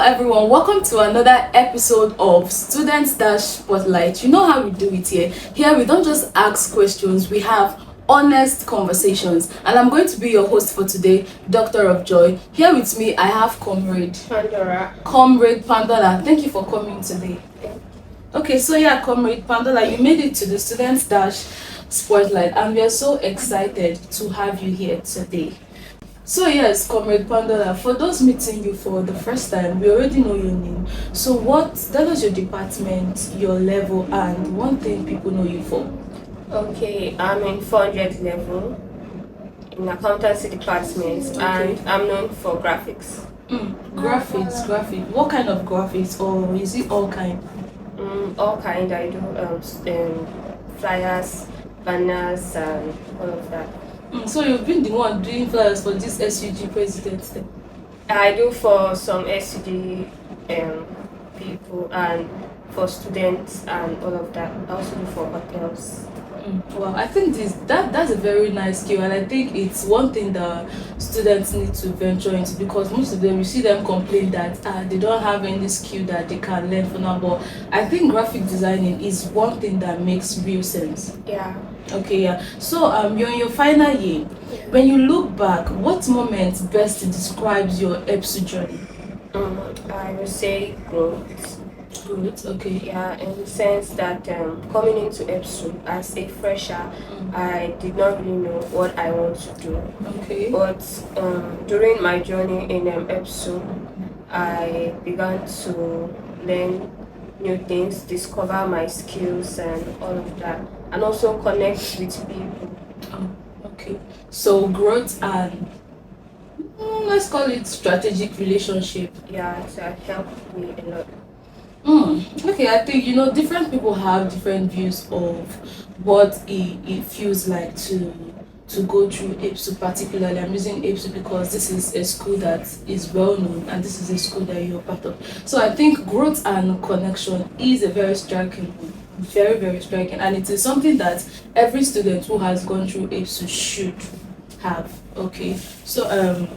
everyone, welcome to another episode of Studentsdash Spotlight. You know how we do it here. Here we don't just ask questions, we have honest conversations. And I'm going to be your host for today, Doctor of Joy. Here with me, I have Pandora. Comrade Pandora. Thank you for coming today. Okay, so yeah, Comrade Pandora, you made it to the Studentsdash Spotlight, and we are so excited to have you here today. So yes, Comrade Pandora, for those meeting you for the first time, we already know your name. So tell us your department, your level, and one thing people know you for. Okay, I'm in 400 level in accountancy department, and I'm known for graphics. Graphics. What kind of graphics, or is it all kind? All kind. I do flyers, banners, and all of that. So you've been the one doing flyers for this SUG president then? I do for some SUD people and for students and all of that. I also do for hotels. Well, I think that's a very nice skill, and I think it's one thing that students need to venture into, because most of them, you see them complain that they don't have any skill that they can learn for now. But I think graphic designing is one thing that makes real sense. Yeah. Okay, yeah. So you're in your final year. When you look back, what moment best describes your EPSU journey? I would say growth. Growth, okay. Yeah, in the sense that coming into EPSU as a fresher, I did not really know what I want to do. Okay. But during my journey in EPSU, I began to learn new things, discover my skills and all of that, and also connect with people. Okay. So growth and let's call it strategic relationship. Yeah, so it helped me a lot. Okay, I think different people have different views of what it feels like to go through EPSU. Particularly, I'm using EPSU because this is a school that is well known, and this is a school that you're part of. So I think growth and connection is a very striking one. Very, very striking, and it is something that every student who has gone through EPSU should have. Okay, so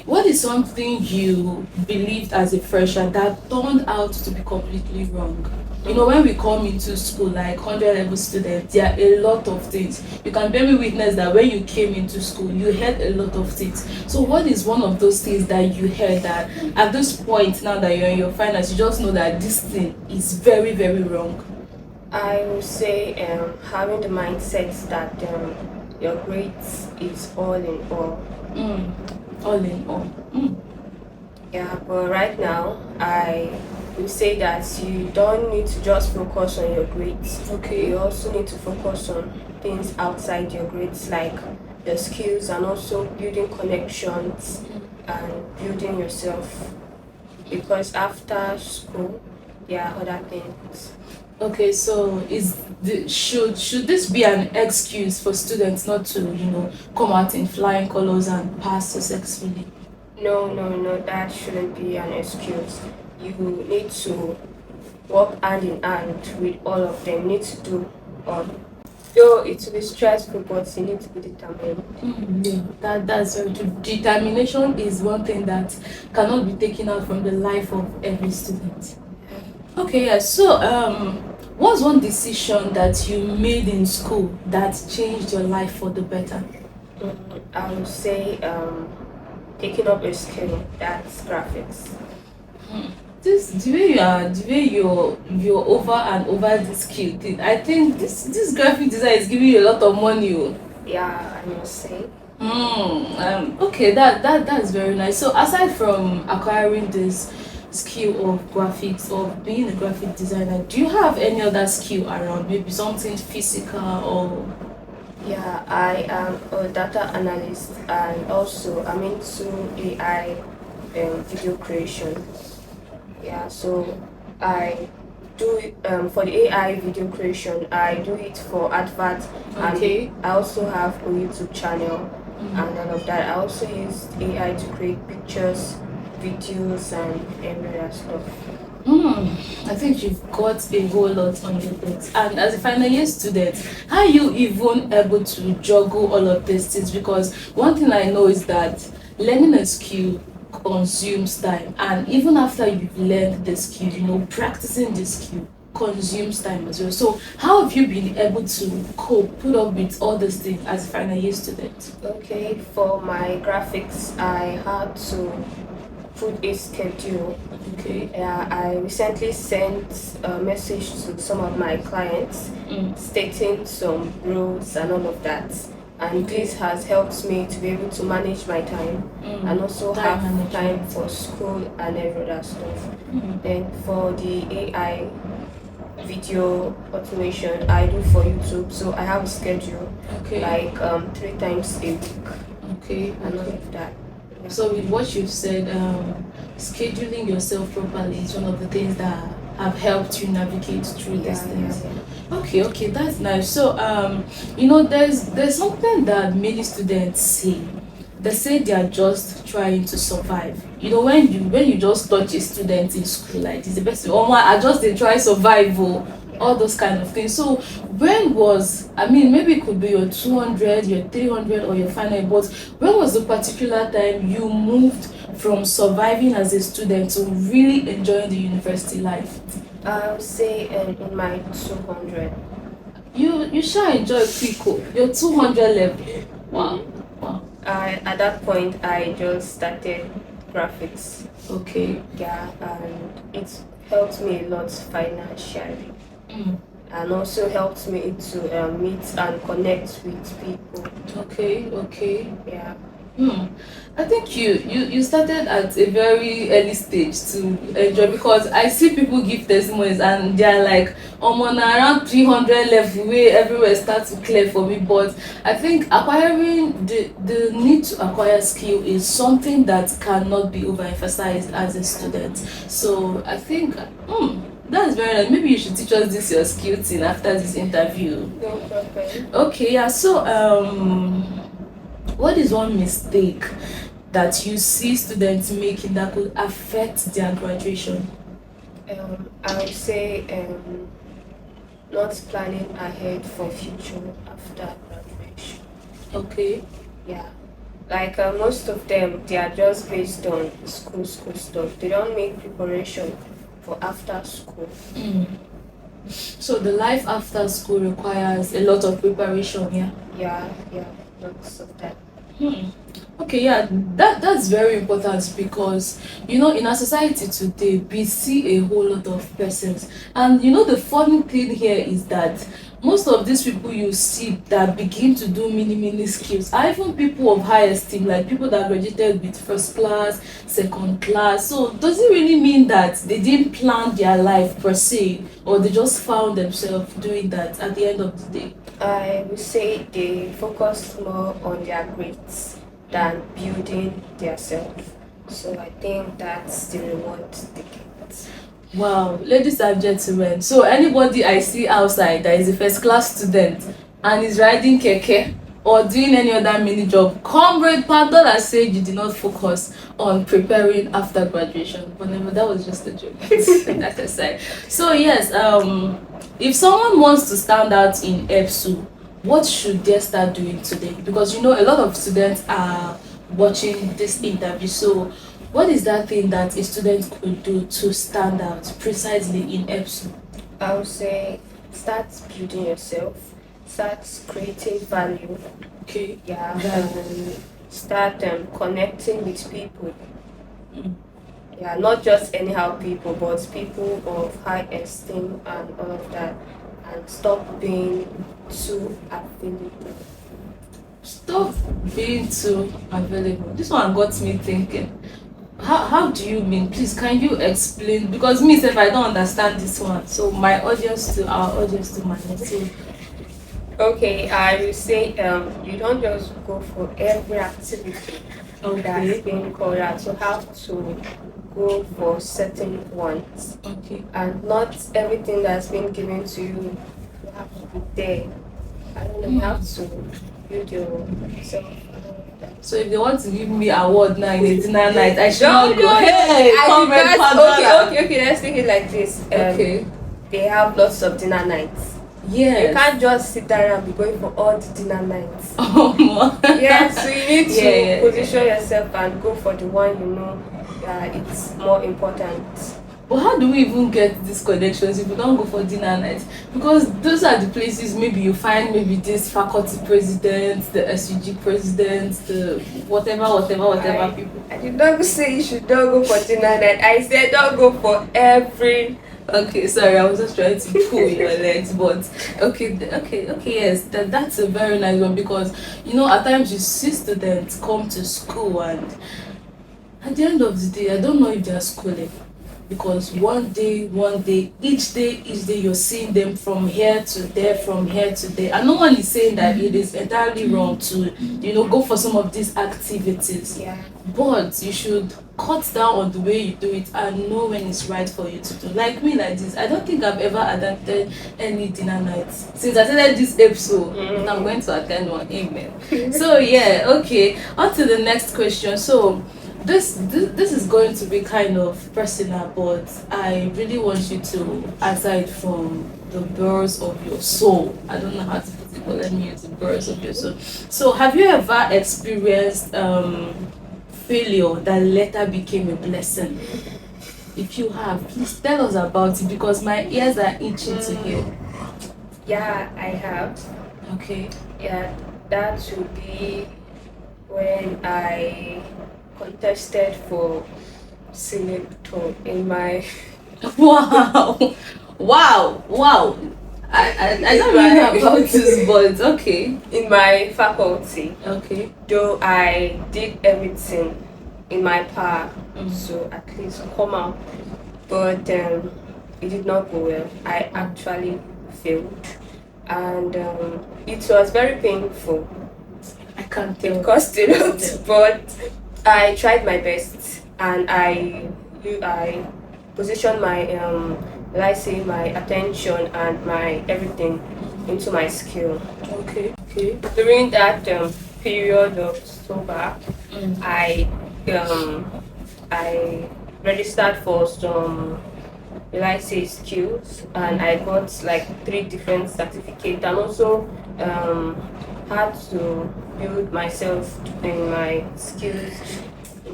what is something you believed as a fresher that turned out to be completely wrong? When we come into school, like 100 level students, there are a lot of things. You can bear me witness that when you came into school, you heard a lot of things. So what is one of those things that you heard that at this point, now that you're in your finals, you just know that this thing is very, very wrong? I would say having the mindset that your grades is all in all. All in all. Yeah, but right now I would say that you don't need to just focus on your grades. Okay. You also need to focus on things outside your grades, like your skills and also building connections and building yourself. Because after school, there are other things. Okay, so should this be an excuse for students not to come out in flying colors and pass successfully? No, that shouldn't be an excuse. You need to work hand in hand with all of them. You need to do all. Though it will be stressful, but you need to be determined. Yeah, that's very true. Determination is one thing that cannot be taken out from the life of every student. Okay, yeah. So, what's one decision that you made in school that changed your life for the better? I would say taking up a skill, that's graphics. The way you're over and over this skill thing. I think this graphic design is giving you a lot of money. Yeah, I must say. Okay, that's very nice. So aside from acquiring this skill of graphics, of being a graphic designer, do you have any other skill around, maybe something physical or? Yeah, I am a data analyst, and also I'm into AI video creation. Yeah, so I do for the AI video creation, I do it for adverts. Okay. And I also have a YouTube channel and all of that. I also use AI to create pictures, videos and every other stuff. I think you've got a whole lot on your plate. And as a final year student, how are you even able to juggle all of these things? Because one thing I know is that learning a skill consumes time, and even after you've learned the skill, practicing the skill consumes time as well. So how have you been able to cope, put up with all these things as a final year student? Okay, for my graphics, I had to put a schedule. Okay. Yeah, I recently sent a message to some of my clients stating some rules and all of that. And Okay. this has helped me to be able to manage my time and also Time have management. time for school and every other stuff. Then for the AI video automation, I do for YouTube, so I have a schedule Okay. like 3 times a week Okay. and all of that. Yeah. So with what you've said, scheduling yourself properly is one of the things that have helped you navigate through these things. Okay, that's nice. So there's something that many students say. They say they are just trying to survive. When you just touch a student in school like this, the best oh my, I just they try survive, all those kind of things. So maybe it could be your 200, your 300, or your final, but when was the particular time you moved from surviving as a student to really enjoying the university life? I would say in my 200. You shall enjoy Pico, your 200 level. Wow. At that point, I just started graphics. Okay. Yeah, and it helped me a lot financially. And also helped me to meet and connect with people. Okay. Yeah. I think you started at a very early stage to enjoy, because I see people give testimonies and they're like, I'm on around 300 level where everywhere starts to clear for me. But I think acquiring the need to acquire skill is something that cannot be overemphasized as a student. So I think that's very nice. Maybe you should teach us this your skill thing after this interview. No problem. Okay, yeah. So what is one mistake that you see students making that could affect their graduation? I would say not planning ahead for future after graduation. Okay. Yeah. Like most of them, they are just based on school stuff. They don't make preparation for after school. So the life after school requires a lot of preparation, yeah? Yeah, lots of that. Okay, yeah, that's very important, because in our society today we see a whole lot of persons, and the funny thing here is that most of these people you see that begin to do many skills are even people of high esteem, like people that graduated with first class, second class. So does it really mean that they didn't plan their life per se, or they just found themselves doing that at the end of the day? I would say they focus more on their grades than building their self. So I think that's the reward they get. Wow, ladies and gentlemen, so anybody I see outside that is a first class student and is riding keke or doing any other mini job, comrade Pandora said you did not focus on preparing after graduation. But never, that was just a joke. That's aside. So yes, if someone wants to stand out in EPSU, what should they start doing today? Because a lot of students are watching this interview. So what is that thing that a student could do to stand out precisely in EPSU? I would say start building yourself, start creating value. Okay. Yeah, and start connecting with people. Yeah, not just anyhow people, but people of high esteem and all of that. And stop being too available. Stop being too available. This one got me thinking. How do you mean? Please, can you explain? Because me, if I don't understand this one, so our audience to manage. Okay, I will say you don't just go for every activity that's being called out. You have to go for certain ones. Okay. And not everything that's been given to you, you have to be there. I don't know, you have to build yourself. So if they want to give me award now in a dinner night, I should No, not go. Hey, comrade Pandora. okay, let's take it like this. Okay. They have lots of dinner nights. Yes. You can't just sit down and be going for all the dinner nights. Oh, Yeah, so you need to Yeah. position yourself and go for the one it's more important. But how do we even get these connections if we don't go for dinner night? Because those are the places maybe you find maybe this faculty president, the SUG president, the whatever people. I did not say you should not go for dinner night. I said don't go for every. Okay, sorry, I was just trying to pull your legs, but okay, yes, that's a very nice one because at times you see students come to school and at the end of the day, I don't know if they're schooling because each day, you're seeing them from here to there, from here to there. And no one is saying that it is entirely wrong to, go for some of these activities. Yeah. But you should cut down on the way you do it and know when it's right for you to do. Like me, like this, I don't think I've ever attended any dinner nights since I attended this episode. And I'm going to attend one. Amen. So yeah, okay. On to the next question. So this is going to be kind of personal, but I really want you to answer it from the birds of your soul. I don't know how to put it, but let me use the birds of your soul. So, have you ever experienced failure that later became a blessing? If you have, please tell us about it because my ears are itching to hear. Yeah, I have. Okay. Yeah, that should be when I contested for senator in my Wow, wow. I don't really know about this, but okay. in my faculty. Okay. Though I did everything in my power Mm. to at least come out, but it did not go well. I actually failed, and it was very painful. I can't It tell. cost a lot, but I tried my best, and I positioned my let's say my attention and my everything into my skill. Okay. During that period of sober, Mm. um I registered for some let's say skills, and I got like 3 different certificates, and also um had to build myself in my skills.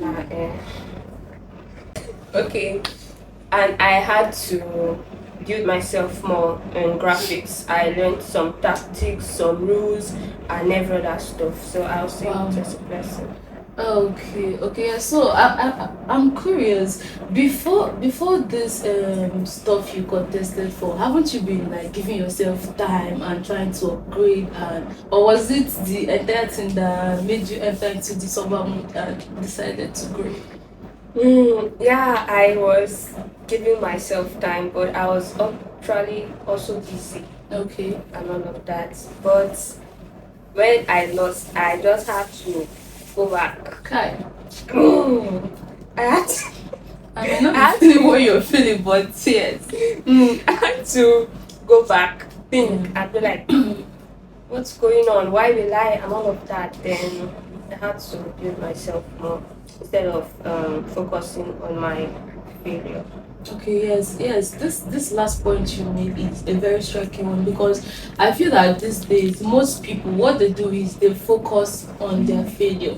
Uh, okay, and I had to build myself more in graphics. I learned some tactics, some rules, and every other stuff. So I'll say Wow. it was a blessing. Okay. Yeah, so I'm curious. Before this stuff you got tested for, haven't you been like giving yourself time and trying to upgrade, and or was it the entire thing that made you enter into the summer mood and decided to grow? Yeah, I was giving myself time, but I was actually also busy Okay. and all of that. But when I lost, I just had to go back. Kai. Oh, I had to, I may not I had be feeling what you're feeling, but yes. I had to go back, think, Yeah. and be like, what's going on? Why will I? And all of that. Then I had to build myself more instead of focusing on my failure. Okay, yes. This last point you made is a very striking one because I feel that these days most people what they do is they focus on their failure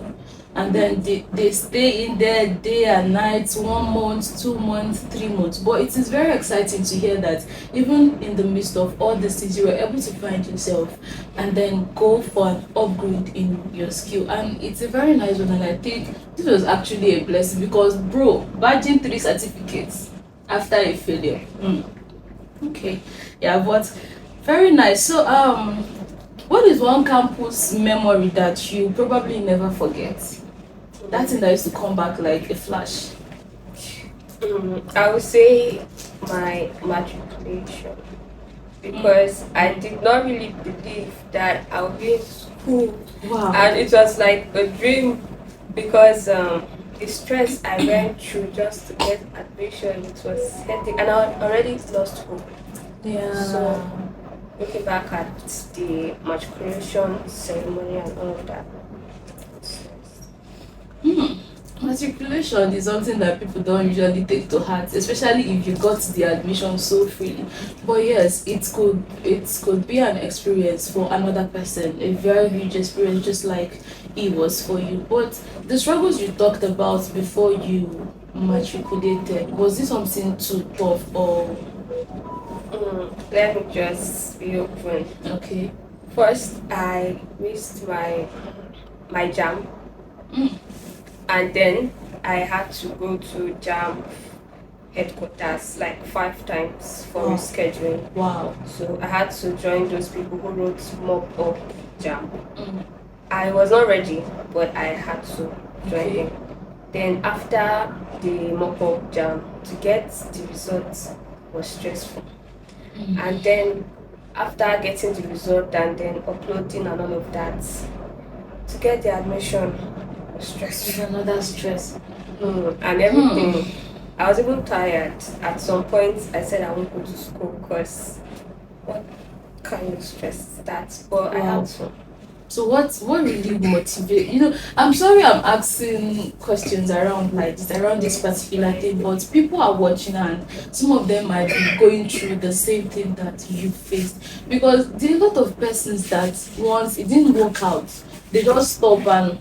and then they stay in there day and night, 1 month, 2 months, 3 months. But it is very exciting to hear that even in the midst of all this things you were able to find yourself and then go for an upgrade in your skill. And it's a very nice one and I think this was actually a blessing because bro, badging 3 certificates after a failure. Okay. Yeah, but very nice. So what is one campus memory that you probably never forget? That thing that used to come back like a flash. I would say my matriculation because I did not really believe that I would be in school, Wow. and it was like a dream because the stress I went through just to get admission, it was hectic, and I already lost hope. Yeah. So looking back at the matriculation ceremony and all of that. Matriculation is something that people don't usually take to heart, especially if you got the admission so freely. But yes, it could be an experience for another person, a very huge experience, just like it was for you. But the struggles you talked about before you matriculated? Was it something too tough or Let me just be open. okay? First, I missed my jam, Mm, and then I had to go to jam headquarters like 5 times for wow, rescheduling. wow. So I had to join those people who wrote mock up jam. Mm, I was not ready, but I had to join okay. them. Then after the mock up jam, to get the results was stressful. Mm. And then after getting the result and then uploading and all of that, to get the admission was It's stressful. another stress. And Hmm. everything. I was even tired. At some point, I said I won't go to school because what kind of stress is that? But I had Wow. to. So what really motivate I'm sorry I'm asking questions around like this around this It's particular fine. thing, but people are watching and some of them might be going through the same thing that you faced because there are a lot of persons that once it didn't work out, they just stop and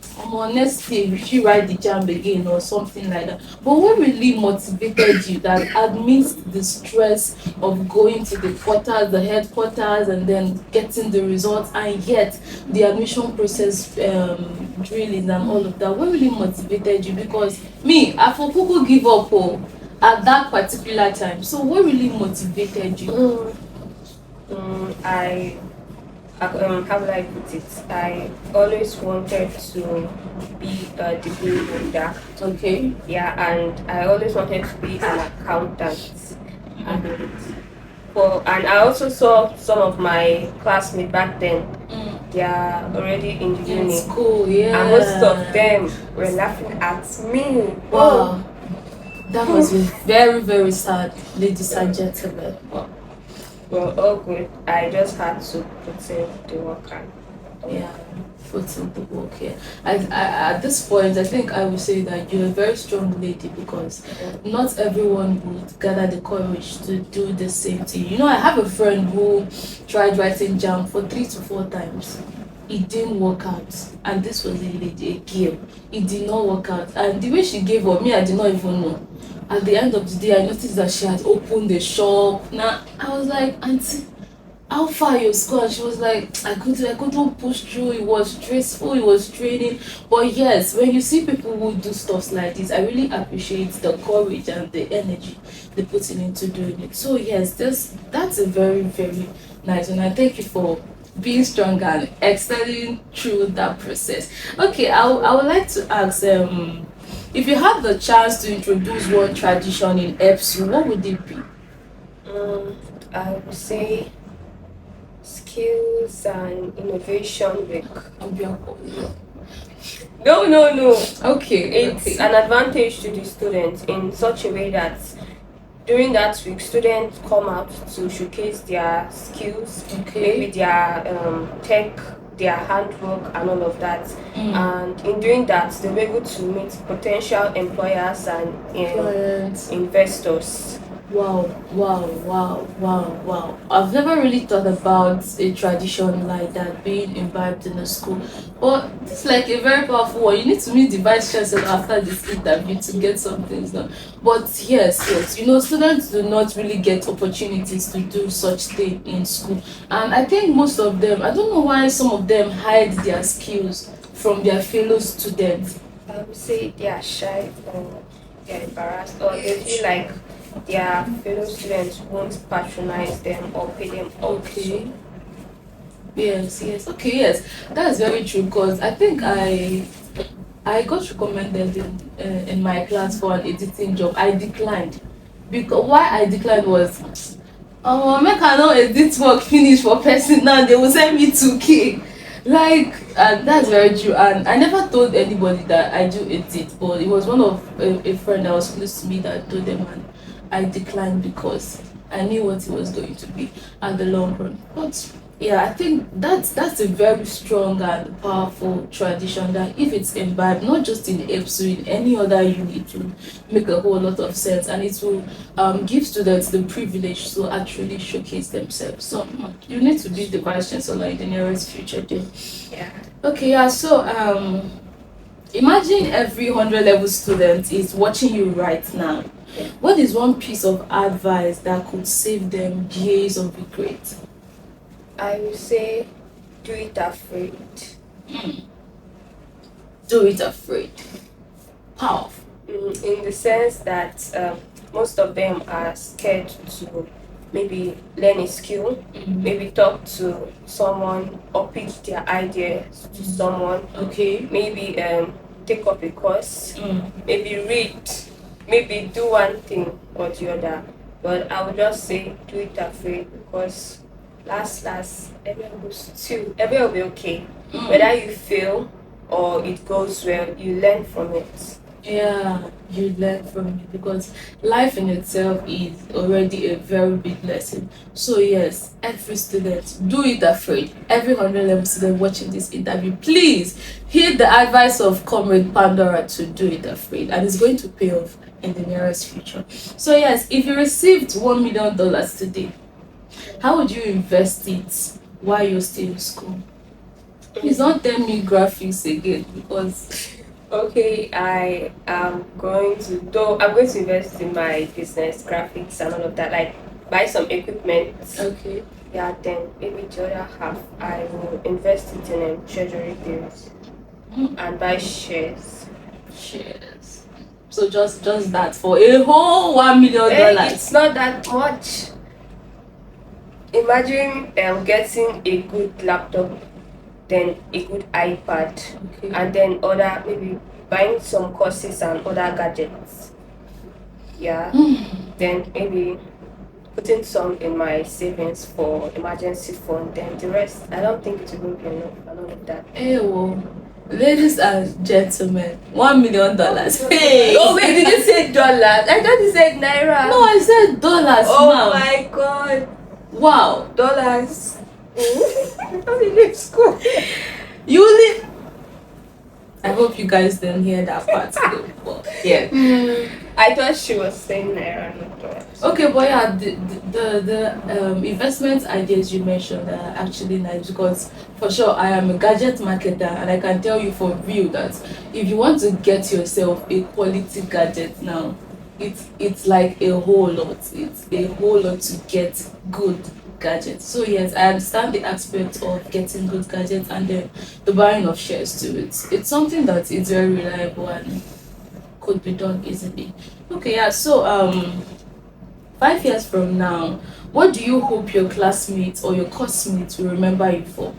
next day we should write the jam again or something like that. But what really motivated you that amidst the stress of going to the quarters, the headquarters, and then getting the results, and yet the admission process drilling and all of that, what really motivated you? Because me, I for kuku give up at that particular time. So what really motivated you? Mm, I how would I put it? I always wanted to be a degree holder. Okay. Yeah, and I always wanted to be an accountant. And and I also saw some of my classmates back then. Mm. They are already in the In uni, school, and most of yeah. them were laughing at me. Oh, Wow. That must be very, very sad, ladies and gentlemen. Wow. well, all good. I just had to put in the work and Yeah, put in the work here. At this point, I think I would say that you're a very strong lady because not everyone would gather the courage to do the same thing. I have a friend who tried writing jam for 3 to 4 times. It didn't work out, and this was a lady, a girl. It did not work out, and the way she gave up, me, I did not even know. At the end of the day, I noticed that she had opened the shop. Now I was like, Auntie, how far your school? And she was like, I couldn't push through. It was stressful, it was draining. But yes, when you see people who do stuff like this, I really appreciate the courage and the energy they put into doing it. So yes, that's a very, very nice one. And thank you for being strong and excelling through that process. Okay, I would like to ask if you had the chance to introduce one tradition in EPSU, what would it be? um, I would say skills and innovation week. No, no, no. Okay, It's okay. an advantage to the students in such a way that during that week, students come out to showcase their skills, maybe Okay. their tech, their handwork, and all of that. Mm. And in doing that, they'll be able to meet potential employers and Clients. investors. Wow, wow, wow, wow, wow. I've never really thought about a tradition like that being imbibed in a school. But it's like a very powerful one. You need to meet the vice chancellor after this interview to get some things done. But yes, yes, students do not really get opportunities to do such thing in school. And I think most of them, I don't know why some of them hide their skills from their fellow students. I would say they are shy or they are embarrassed or they feel like their fellow students won't patronize them or pay them off. So Okay. Yes, yes. Okay, yes. That's very true because I think I got recommended in my class for an editing job. I declined. Because why I declined was make I no edit work finish for person now they will send me 2K. Like, and that's very true. And I never told anybody that I do edit, but it was one of a friend that was close to me that told them, and I declined because I knew what it was going to be at the long run. But yeah, I think that's a very strong and powerful tradition that if it's imbibed, not just in EPSU, in any other unit, will make a whole lot of sense, and it will give students the privilege to actually showcase themselves. So you need to be the vice chancellor in the nearest future, dear. yeah. Okay, yeah. So Imagine every 100 level student is watching you right now. What is one piece of advice that could save them years of regret? I will say do it afraid. Do it afraid. Powerful. In the sense that most of them are scared to maybe learn a skill, maybe talk to someone or pitch their ideas to someone, Okay. maybe take up a course, Mm. maybe read, maybe do one thing or the other. But I would just say do it afraid because last everyone will be okay. Whether you fail or it goes well, you learn from it. Yeah, you learn from it because life in itself is already a very big lesson. So yes, every student, do it afraid. Every 100 level student watching this interview, please heed the advice of Comrade Pandora to do it afraid, and it's going to pay off in the nearest future. So yes, if you received $1 million today, how would you invest it while you're still in school? Please don't tell me graphics again because Okay, I am going to though I'm going to invest in my business, graphics and all of that, like buy some equipment. okay. Yeah, then maybe the other half I will invest it in treasury bills and buy shares. Cheers. So just that for a whole $1 million. It's not that much. Imagine getting a good laptop, then a good iPad, Okay. and then other maybe buying some courses and other gadgets. Yeah. Then maybe putting some in my savings for emergency fund. Then the rest, I don't think it will be enough and all of that. Hey, well, ladies and gentlemen, $1 million. Hey. Oh wait, did you say dollars? I thought you said naira. No, I said dollars. Oh ma'am. my god, Wow. dollars. How did you leave school? You live. I hope you guys didn't hear that part. Though, but yeah. I thought she was saying naira, not dollars. Okay, but yeah, the investment ideas you mentioned are actually nice because for sure I am a gadget marketer and I can tell you for real that if you want to get yourself a quality gadget now, it's like a whole lot. It's a whole lot to get good gadgets. So yes, I understand the aspect of getting good gadgets and then the buying of shares too. It's something that is very reliable and could be done easily. Okay, yeah. So 5 years from now, what do you hope your classmates or your classmates will remember you for?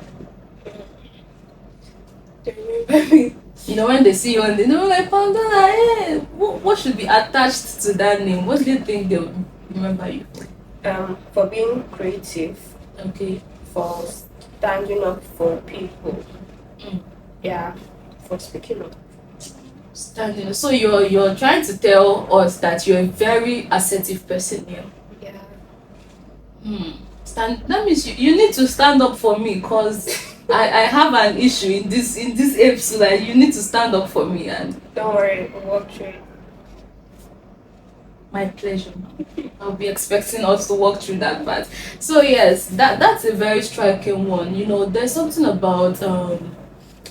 Do you remember me? You know, when they see you and they know like Pandora, hey, what should be attached to that name? What do you think they'll remember you for? For being creative, Okay. for standing up for people. Mm. Yeah, for speaking up. Standing. So you're trying to tell us that you're a very assertive person here. Yeah. Stand. That means you need to stand up for me, cause I have an issue in this episode. Like you need to stand up for me, and Don't worry, we'll walk through it. my pleasure. I'll be expecting us to walk through that part. So yes, that's a very striking one. You know, there's something about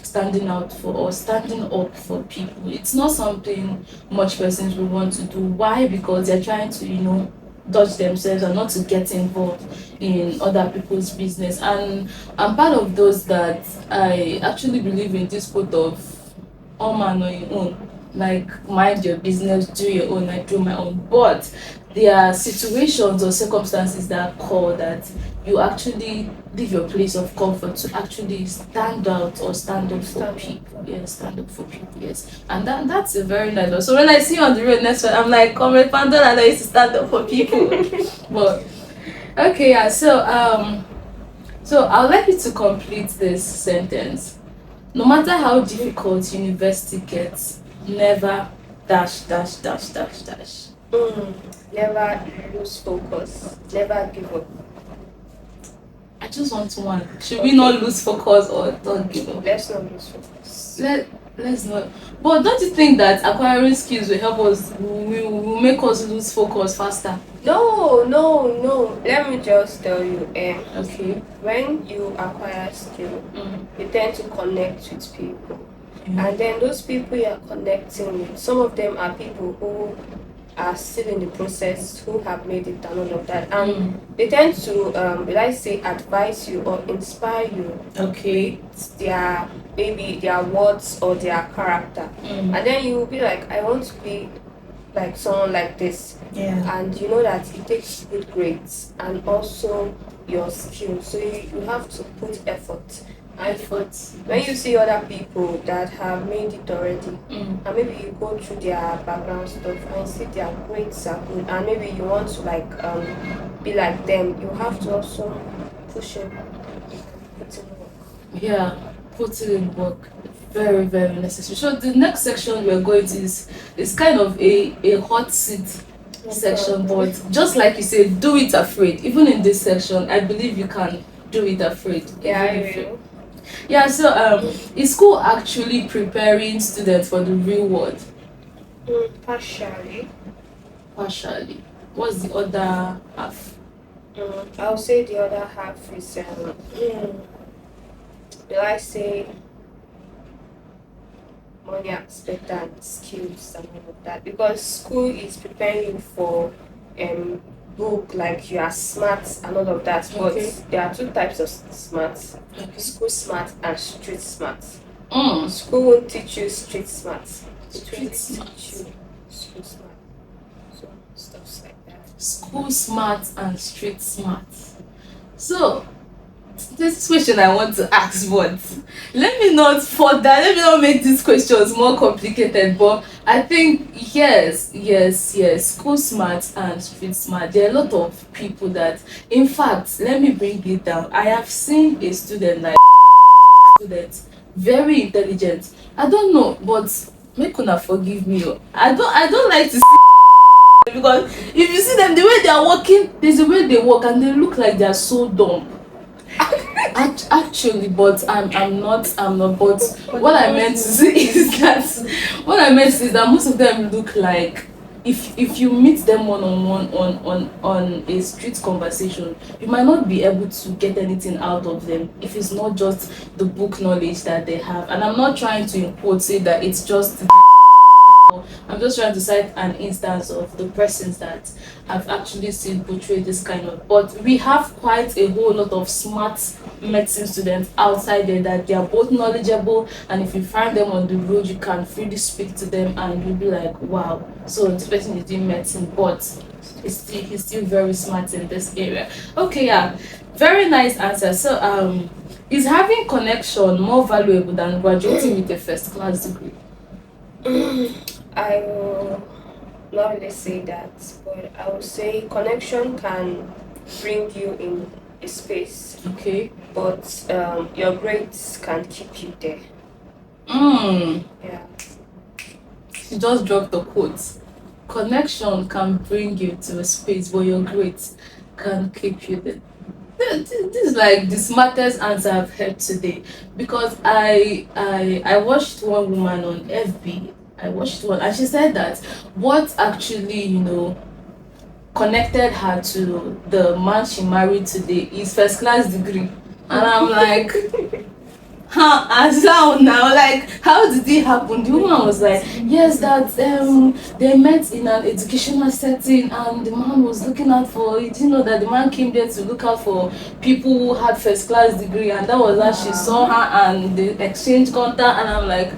standing out for or standing up for people. It's not something much persons will want to do. Why? Because they're trying to, dodge themselves and not to get involved in other people's business. And I'm part of those that I actually believe in this quote of all man on your own. Like mind your business, do your own, I do my own. But there are situations or circumstances that call that you actually leave your place of comfort to actually stand out or stand up for people. Yes, stand up for people, yes. And that's a very nice one. So when I see you on the road next time, I'm like, Comrade Pandora, I used to stand up for people. But okay, yeah, so I'd like you to complete this sentence. No matter how difficult university gets, never dash dash dash dash dash. Never lose focus. Never give up. I just want one. Should we not lose focus or don't give up? Let's not lose focus. Let's not. But don't you think that acquiring skills will help us? Will make us lose focus faster? No, no, no. Let me just tell you. Okay. When you acquire skill, you tend to connect with people. And then those people you are connecting with, some of them are people who are still in the process, who have made it and all of that. And they tend to, let's say, advise you or inspire you Okay. with their, maybe their words or their character. And then you will be like, I want to be like someone like this. Yeah. And you know that it takes good grades and also your skills. So you have to put effort. And when you see other people that have made it already, and maybe you go through their background stuff and see their grades are good, and maybe you want to like be like them, you have to also push it, put in work. Yeah, putting in work, very very necessary. So the next section we are going to is kind of a hot seat section, but just like you said, do it afraid. Even in this section, I believe you can do it afraid. Yeah, even I if you- will. Yeah. So is school actually preparing students for the real world? Partially. Partially. What's the other half? I'll say the other half is will I say money aspect and skills and all of that, because school is preparing you for book, like you are smart and all of that. But Okay. there are two types of smart: Okay. school smart and street smart. Mm. School won't teach you street smart, it will only Street smart. teach you school smart. So stuff like that. School smart and street smart. So this question I want to ask, but let me not make these questions more complicated. But I think yes, school smart and street smart. There are a lot of people that, in fact, let me bring it down. I have seen a student like student, very intelligent. I don't know, but make una forgive me. I don't like to see because if you see them the way they are walking, there's a way they walk and they look like they are so dumb. Actually, but I'm not. But what I meant to say is that most of them look like, if you meet them one on one on a street conversation, you might not be able to get anything out of them if it's not just the book knowledge that they have. And I'm not trying to in quote say that it's just I'm just trying to cite an instance of the persons that I've actually seen portray this kind of. But we have quite a whole lot of smart medicine students outside there that they are both knowledgeable, and if you find them on the road, you can freely speak to them, and you'll be like, wow. So this person is doing medicine, but he's still very smart in this area. Okay, yeah, very nice answer. So is having connection more valuable than graduating with a first class degree? I will not really say that, but I will say connection can bring you in a space, Okay. but your grades can keep you there. Yeah. She just dropped the quote. Connection can bring you to a space, but your grades can keep you there. This is like the smartest answer I've heard today, because I watched one woman on FB. I watched one, and she said that what actually connected her to the man she married today is first class degree, and I'm like, huh, as how now? Like, how did it happen? The woman was like, yes, that they met in an educational setting, and the man was looking out for. You didn't know that the man came there to look out for people who had first class degree, and that was how she saw her, and they exchanged contact, and I'm like,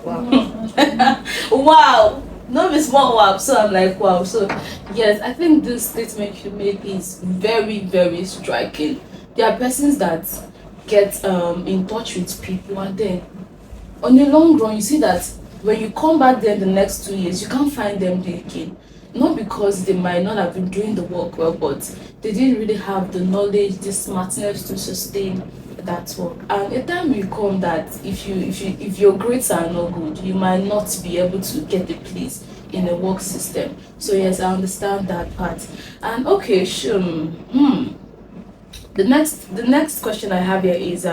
wow, wow. No be small wow. So I'm like, wow. So yes, I think this statement you made is very, very striking. There are persons that get in touch with people, and then on the long run you see that when you come back there the next 2 years, you can't find them there again. Not because they might not have been doing the work well, but they didn't really have the knowledge, the smartness to sustain that work. And a time will come that if your grades are not good, you might not be able to get a place in a work system. So yes, I understand that part. And okay, sure. The next question I have here is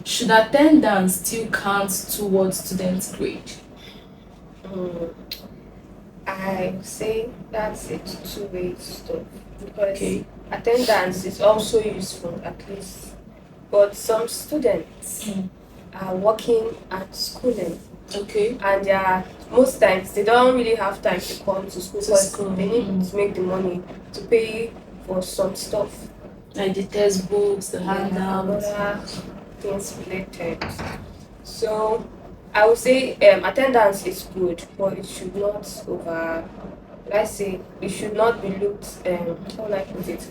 should attendance still count towards students' grade? Mm, I would say that's a two-way stuff, because Okay. attendance is also useful at least, but some students Mm. are working and schooling Okay. and they are most times they don't really have time to come to school To because school. they need to make the money to pay for some stuff. Like the textbooks, the Yeah, and handouts. other things related. So I would say attendance is good, but it should not over. Let's say it should not be looked. How will I put it?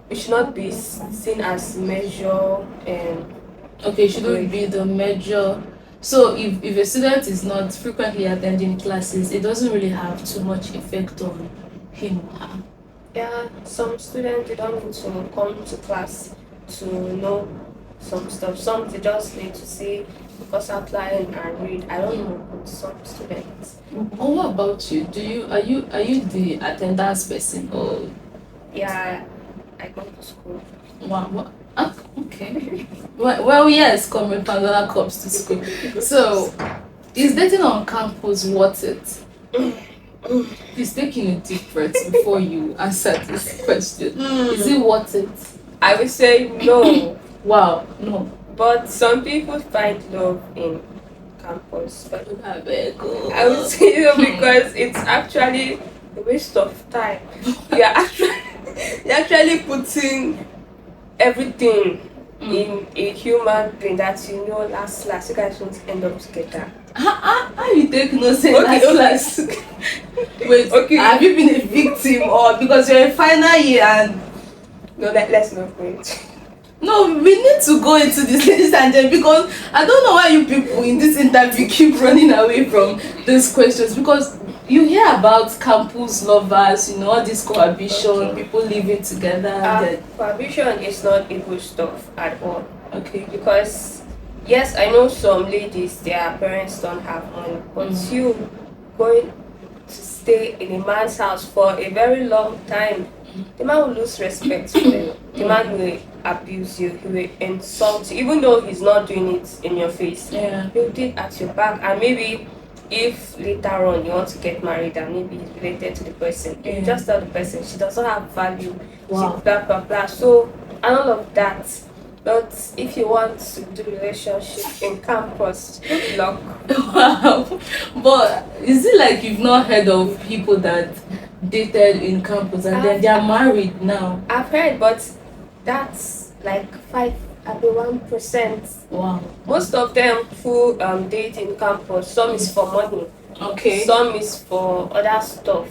It should not be seen as measure Okay, shouldn't grade. be the major. So if a student is not frequently attending classes, it doesn't really have too much effect on him or her. Yeah, some students they don't need to come to class to know some stuff. Some they just need to see the course outline and read. I don't know, but some students. Oh, what about you? Are you the attendance person or Yeah, I go to school. what? Ah, okay. Well, yes, coming Pandora comes to school. So, is dating on campus worth it? Please taking a deep breath before you answer this question. Is it worth it? I would say no, Wow, no. but some people find love in campus. But I beg, I would say no because it's actually a waste of time. You're actually you're actually putting everything in a human being that you know last you guys won't end up together. How you take no say Okay, last okay. Wait, Okay. have you been a victim or because you're in final year and No, let's not go into. no, we need to go into this ladies and gentlemen because I don't know why you people in this interview keep running away from these questions because you hear about campus lovers, all this cohabitation, Okay. people living together. Prohibition is not a good stuff at all Okay. because yes, I know some ladies their parents don't have money, but you going to stay in a man's house for a very long time, the man will lose respect for you. The man will abuse you, he will insult you, even though he's not doing it in your face. Yeah. He'll do it at your back, and maybe if later on you want to get married and maybe it's related to the person, you just tell the person she doesn't have value, Wow. she blah blah blah. So and all of that. But if you want to do relationship in campus, good luck. Wow. But is it like you've not heard of people that dated in campus and then they are married now? I've heard, but that's like 1%. Wow. Most of them who date in campus, some is for money, Okay. some is for other stuff.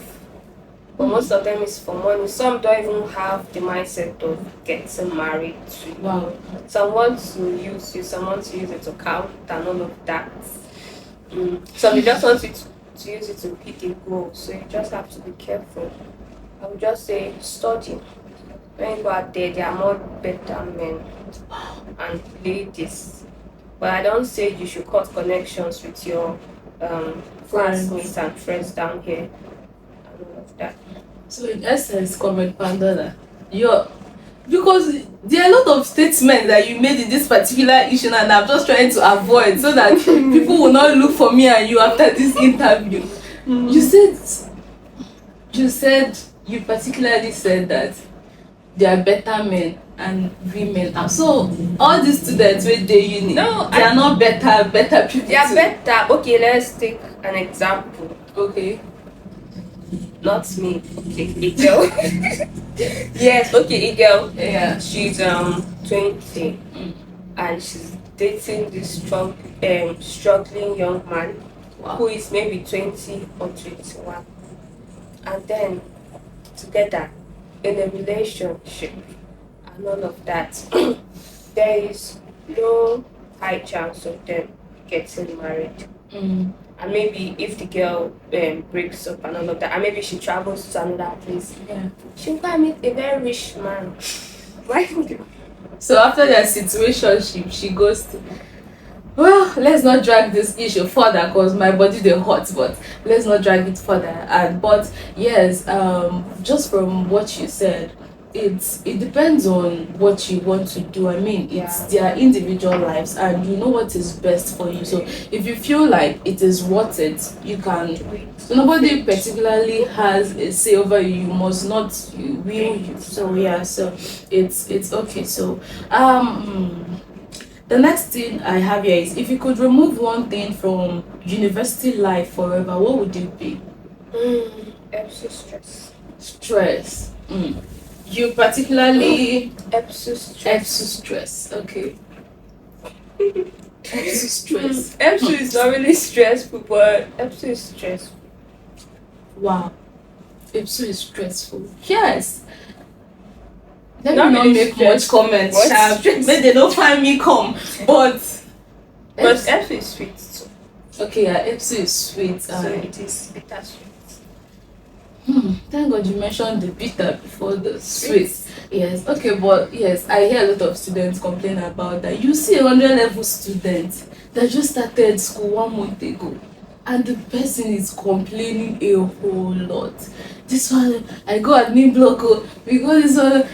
But most of them is for money. Some don't even have the mindset of getting married to you. Wow. Some want to use you, some want to use it to count and all of that. Some they just want you to use it to hit a goal. So you just have to be careful. I would just say study. When you go out there, there are more better men and ladies. But I don't say you should cut connections with your classmates and friends down here and all of that. So in essence, comment Pandora, you're because there are a lot of statements that you made in this particular issue and I'm just trying to avoid so that people will not look for me and you after this interview. You particularly said that there are better men and women. And so all these students with the uni, No, they are not better people. They are too. better. Okay, let's take an example. Okay. Not me, a girl. Yes, okay, a girl. Yeah. She's 20 and she's dating this struggling young man Wow. who is maybe 20 or 21. And then together in a relationship and all of that, there is no high chance of them getting married. And maybe if the girl breaks up and all of that, and maybe she travels to another place, Yeah. she'll go and meet a very rich man. Why would you? So after their situationship, she goes to. Well, let's not drag this issue further because my body they hot, but let's not drag it further. And but yes, just from what you said, it depends on what you want to do. I mean, it's their individual lives, and you know what is best for you. So if you feel like it is worth it, you can. So nobody particularly has a say over you. You must not. You will you. So yeah. So it's okay. So The next thing I have here is, if you could remove one thing from university life forever, what would it be? Episode stress. Stress. You particularly Episode EPSU stress. stress. Okay. EPSU stress. Episode is not really stressful, but episode is stressful. Wow. EPSU is stressful. Yes. Let Not me not really make much stressful, comments. but Sha. stressful. May they don't find me come. But Episode is sweet too. okay, yeah, EPSU is sweet. So it is bittersweet. Thank God you mentioned the bitter before the sweet. Yes, okay, but yes, I hear a lot of students complain about that. You see a 100 level student that just started school 1 month ago, and the person is complaining a whole lot. This one, I go admin block, oh, we go this one,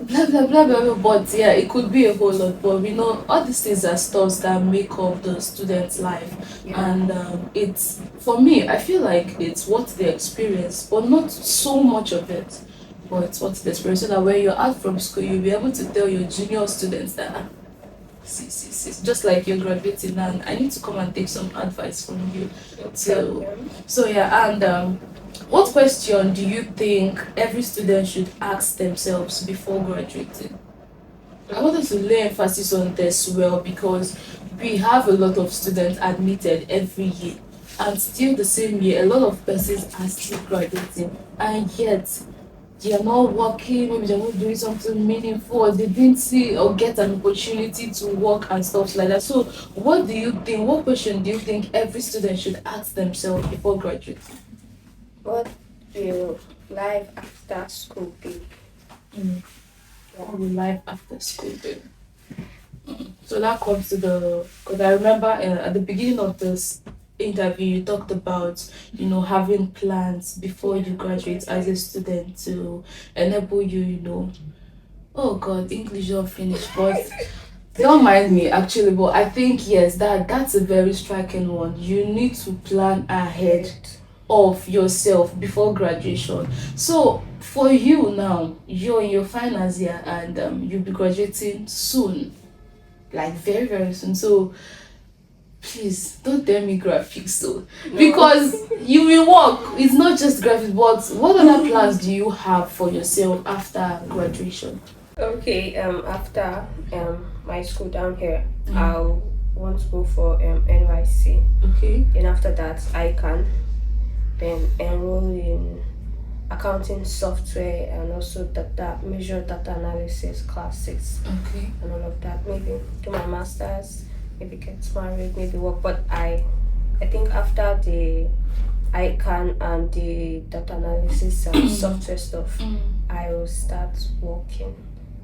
blah blah blah blah blah. But yeah, it could be a whole lot. But we know all these things are stuff that make up the student's life. Yeah. And it's, for me, I feel like it's what they experience, but not so much of it, but it's what they experience, so that when you're out from school, you'll be able to tell your junior students that, see, just like you're graduating and I need to come and take some advice from you. So yeah. And what question do you think every student should ask themselves before graduating? I wanted to lay emphasis on this well, because we have a lot of students admitted every year, and still the same year, a lot of persons are still graduating, and yet they are not working, maybe they're not doing something meaningful, or they didn't see or get an opportunity to work and stuff like that. So, what do you think? What question do you think every student should ask themselves before graduating? What will life after school be? What will life after school be? So that comes to the, because I remember at the beginning of this interview, you talked about, having plans before you graduate as a student to enable you, oh God, English don't finish, but don't mind me actually, but I think yes, that's a very striking one. You need to plan ahead of yourself before graduation. So for you now, you're in your finals year, and you'll be graduating soon, like very very soon. So please don't tell me graphics though, because you will work. It's not just graphics, but what other plans do you have for yourself after graduation? Okay, after my school down here, I'll want to go for NYC. Okay. And after that, I can then enroll in accounting software and also major data analysis classes Okay. and all of that. Maybe do my masters, maybe get married, maybe work. But I think after the ICANN and the data analysis and software stuff, I will start working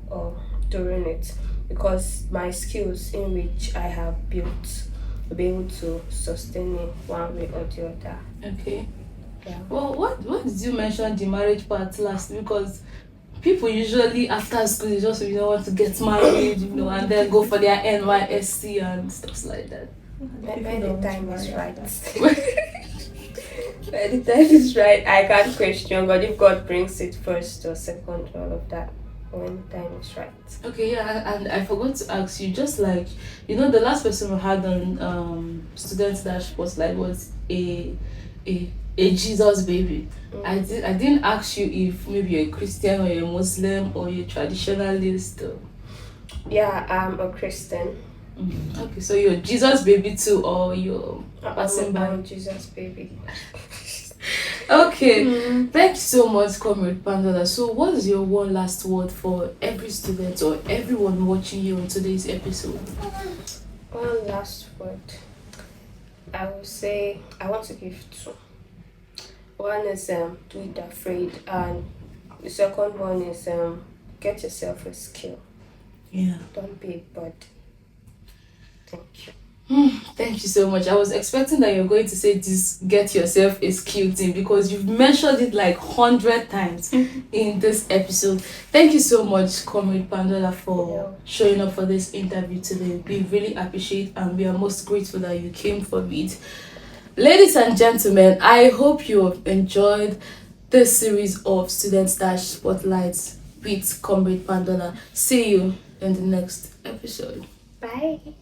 or doing it, because my skills in which I have built will be able to sustain me one way or the other. Okay. Yeah. Well, what did you mention the marriage part last? Because people usually after school they just want to get married, and then go for their NYSC and stuff like that. When the time is right. When the time is right, I can't question, but if God brings it first or second, all of that, when the time is right. Okay, yeah, and I forgot to ask you, just like the last person we had on Studentsdash Spotlight was a Jesus baby. I didn't ask you if maybe you're a Christian or you're a Muslim or you're a traditionalist. Yeah, I'm a Christian. Okay, so you're Jesus baby too, or you're passing by? I'm Jesus baby. Okay, thank you so much, Comrade Pandora. So, what is your one last word for every student or everyone watching you on today's episode? One last word. I will say I want to give two. One is do it afraid, and the second one is get yourself a skill. Yeah. Don't be a bird. Thank you. Thank you so much. I was expecting that you're going to say this, get yourself a skill thing, because you've mentioned it like 100 times in this episode. Thank you so much, Comrade Pandora, for showing up for this interview today. We really appreciate and we are most grateful that you came for it. Ladies and gentlemen, I hope you have enjoyed this series of Studentsdash Spotlights with Comrade Pandora. See you in the next episode. Bye.